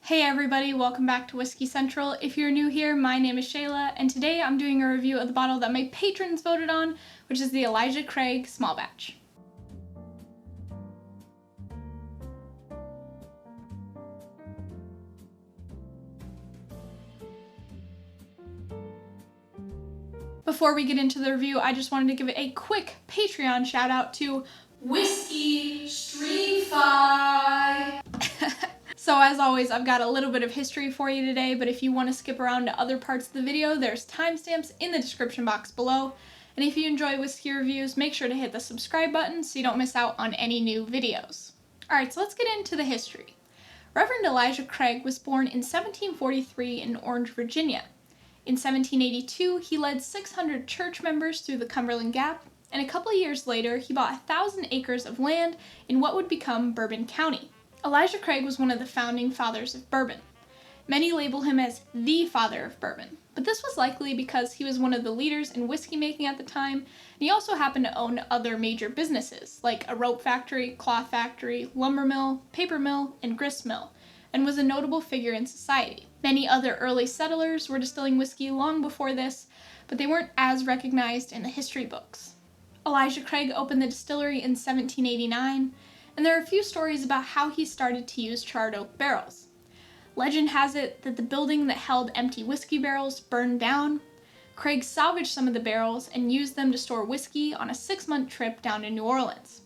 Hey everybody, welcome back to Whiskey Central. If you're new here, my name is Shayla, and today I'm doing a review of the bottle that my patrons voted on, which is the Elijah Craig Small Batch. Before we get into the review, I just wanted to give a quick Patreon shout out to Whisky Streetfi. So as always, I've got a little bit of history for you today, but if you want to skip around to other parts of the video, there's timestamps in the description box below. And if you enjoy whiskey reviews, make sure to hit the subscribe button so you don't miss out on any new videos. Alright, so let's get into the history. Reverend Elijah Craig was born in 1743 in Orange, Virginia. In 1782, he led 600 church members through the Cumberland Gap, and a couple of years later, he bought 1,000 acres of land in what would become Bourbon County. Elijah Craig was one of the founding fathers of bourbon. Many label him as the father of bourbon, but this was likely because he was one of the leaders in whiskey making at the time, and he also happened to own other major businesses, like a rope factory, cloth factory, lumber mill, paper mill, and grist mill, and was a notable figure in society. Many other early settlers were distilling whiskey long before this, but they weren't as recognized in the history books. Elijah Craig opened the distillery in 1789, and there are a few stories about how he started to use charred oak barrels. Legend has it that the building that held empty whiskey barrels burned down. Craig salvaged some of the barrels and used them to store whiskey on a 6-month trip down to New Orleans.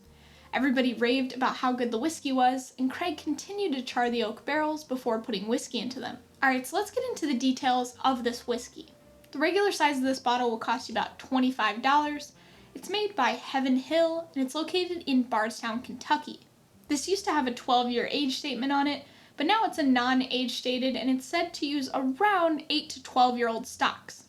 Everybody raved about how good the whiskey was, and Craig continued to char the oak barrels before putting whiskey into them. Alright, so let's get into the details of this whiskey. The regular size of this bottle will cost you about $25. It's made by Heaven Hill, and it's located in Bardstown, Kentucky. This used to have a 12-year age statement on it, but now it's a non-age stated, and it's said to use around 8 to 12-year-old stocks.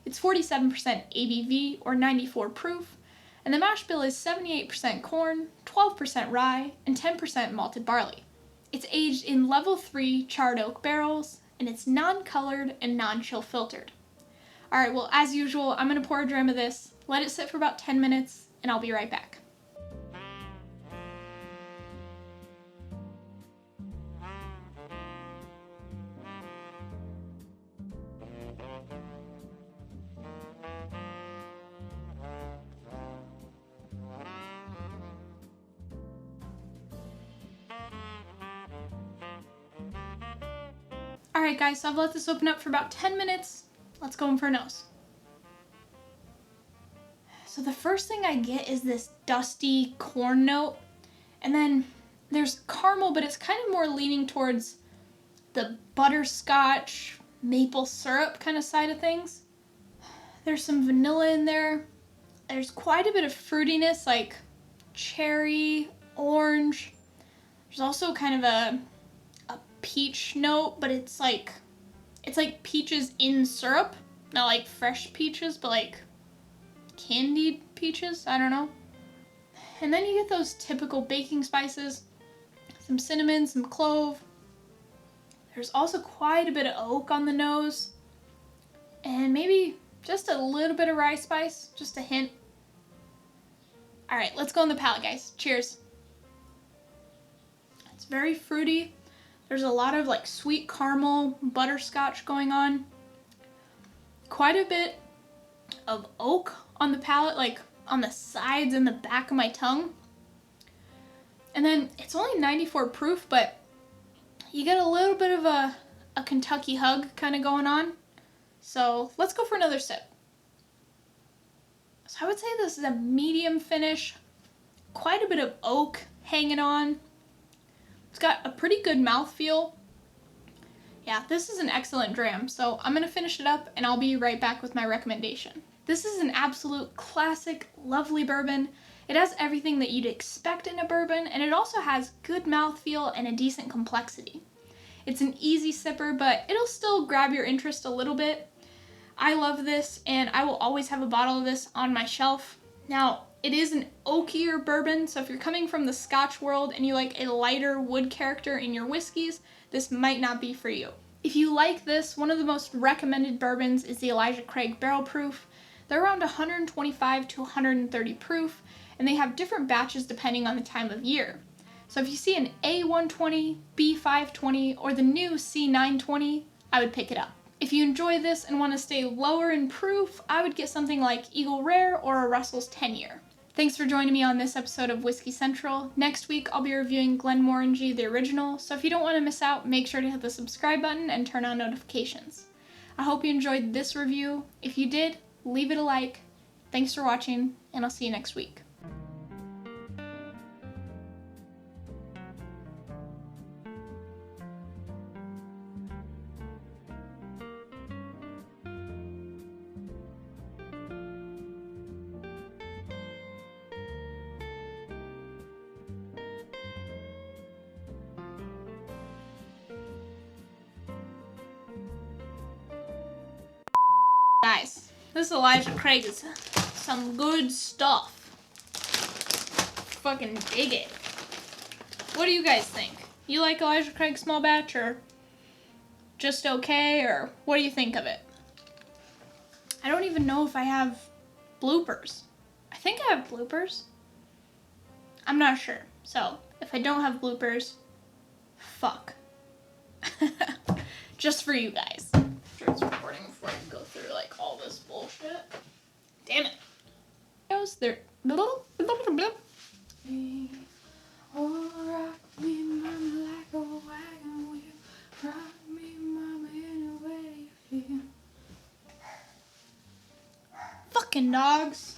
It's 47% ABV, or 94 proof, and the mash bill is 78% corn, 12% rye, and 10% malted barley. It's aged in level 3 charred oak barrels, and it's non-colored and non-chill filtered. Alright, well, as usual, I'm going to pour a dram of this, let it sit for about 10 minutes, and I'll be right back. Alright guys, so I've let this open up for about 10 minutes. Let's go in for a nose. So the first thing I get is this dusty corn note, and then there's caramel, but it's kind of more leaning towards the butterscotch, maple syrup kind of side of things. There's some vanilla in there. There's quite a bit of fruitiness, like cherry, orange. There's also kind of a peach note, but it's like peaches in syrup, not like fresh peaches, but like candied peaches, I don't know. And then you get those typical baking spices, some cinnamon, some clove. There's also quite a bit of oak on the nose, and maybe just a little bit of rye spice, just a hint. Alright, let's go on the palate, guys. Cheers. It's very fruity. There's a lot of like sweet caramel, butterscotch going on. Quite a bit of oak on the palate, like on the sides and the back of my tongue. And then it's only 94 proof, but you get a little bit of a Kentucky hug kind of going on. So let's go for another sip. So I would say this is a medium finish, quite a bit of oak hanging on. It's got a pretty good mouthfeel. Yeah, this is an excellent dram, so I'm going to finish it up and I'll be right back with my recommendation. This is an absolute classic, lovely bourbon. It has everything that you'd expect in a bourbon, and it also has good mouthfeel and a decent complexity. It's an easy sipper, but it'll still grab your interest a little bit. I love this, and I will always have a bottle of this on my shelf. Now, it is an oakier bourbon, so if you're coming from the Scotch world and you like a lighter wood character in your whiskeys, this might not be for you. If you like this, one of the most recommended bourbons is the Elijah Craig Barrel Proof. They're around 125 to 130 proof, and they have different batches depending on the time of year. So if you see an A120, B520, or the new C920, I would pick it up. If you enjoy this and want to stay lower in proof, I would get something like Eagle Rare or a Russell's 10-year. Thanks for joining me on this episode of Whiskey Central. Next week, I'll be reviewing Glenmorangie, the original, so if you don't want to miss out, make sure to hit the subscribe button and turn on notifications. I hope you enjoyed this review. If you did, leave it a like. Thanks for watching, and I'll see you next week. Guys, this Elijah Craig is some good stuff. Fucking dig it. What do you guys think? You like Elijah Craig small batch or just okay, or what do you think of it? I don't even know if I have bloopers. I think I have bloopers. I'm not sure. So, if I don't have bloopers, fuck. Just for you guys. Sure it's recording before I go through like all this bullshit. Damn it. There. Oh, rock me, mama, like a wagon wheel. Rock me, mama, any way you feel. Fucking dogs.